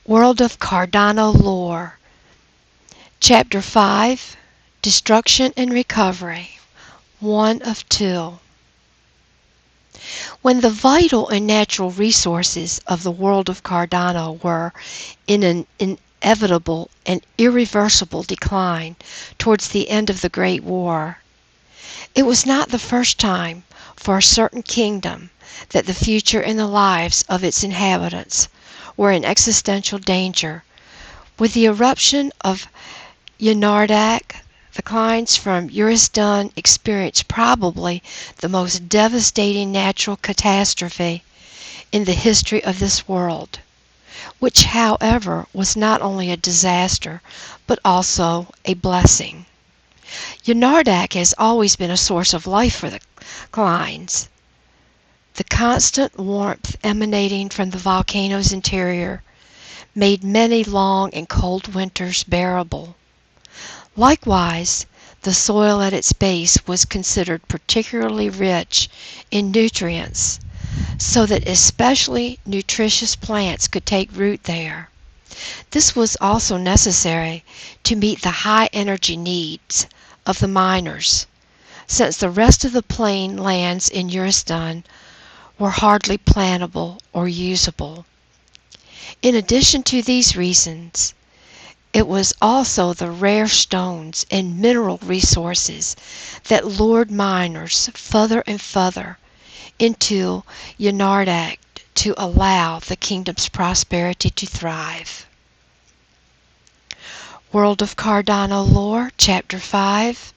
World of Cardano Lore, Chapter 5, Destruction and Recovery, 1 of 2. When the vital and natural resources of the world of Cardano were in an inevitable and irreversible decline towards the end of the Great War, it was not the first time for a certain kingdom that the future and the lives of its inhabitants were in existential danger. With the eruption of Yanardak, the clients from Urisdun experienced probably the most devastating natural catastrophe in the history of this world, which, however, was not only a disaster, but also a blessing. Yanardak has always been a source of life for the clients. The constant warmth emanating from the volcano's interior made many long and cold winters bearable. Likewise, the soil at its base was considered particularly rich in nutrients, so that especially nutritious plants could take root there. This was also necessary to meet the high energy needs of the miners, since the rest of the plain lands in Urisdun were hardly plantable or usable. In addition to these reasons, it was also the rare stones and mineral resources that lured miners further and further into Yanardak to allow the kingdom's prosperity to thrive. World of Cardano Lore, Chapter 5,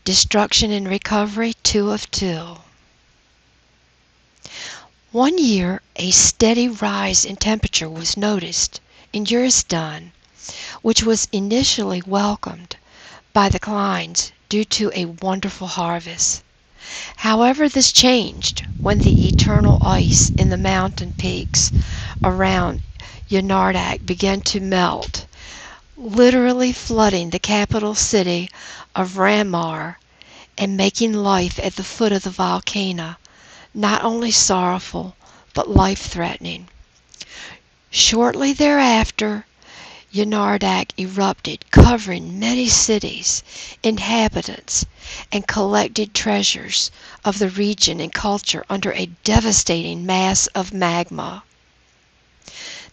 Destruction and Recovery, 2 of 2. One year, a steady rise in temperature was noticed in Urisdun, which was initially welcomed by the clients due to a wonderful harvest. However, this changed when the eternal ice in the mountain peaks around Yanardak began to melt, literally flooding the capital city of Ramar and making life at the foot of the volcano not only sorrowful but life-threatening. Shortly thereafter, Yanardak erupted, covering many cities, inhabitants, and collected treasures of the region and culture under a devastating mass of magma.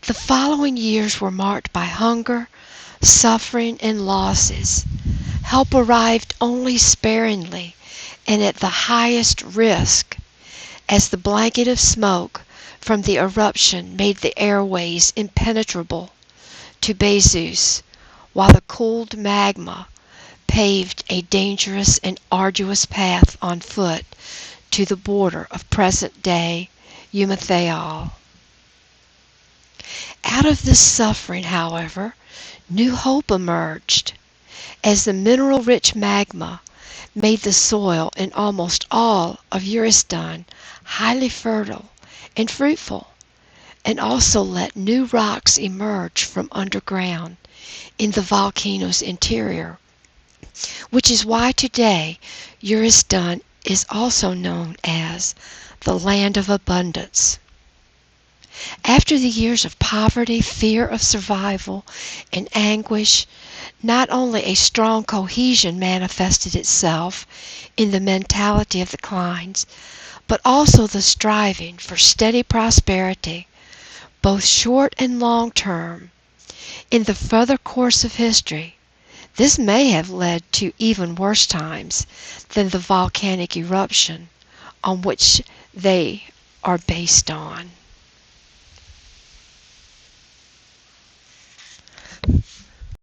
The following years were marked by hunger, suffering, and losses. Help arrived only sparingly and at the highest risk, as the blanket of smoke from the eruption made the airways impenetrable to Bezos, while the cooled magma paved a dangerous and arduous path on foot to the border of present-day Umathael. Out of this suffering, however, new hope emerged, as the mineral-rich magma made the soil in almost all of Urisdun highly fertile and fruitful, and also let new rocks emerge from underground in the volcano's interior, which is why today Urisdun is also known as the Land of Abundance. After the years of poverty, fear of survival, and anguish, not only a strong cohesion manifested itself in the mentality of the clients, but also the striving for steady prosperity, both short and long term. In the further course of history, this may have led to even worse times than the volcanic eruption on which they are based on.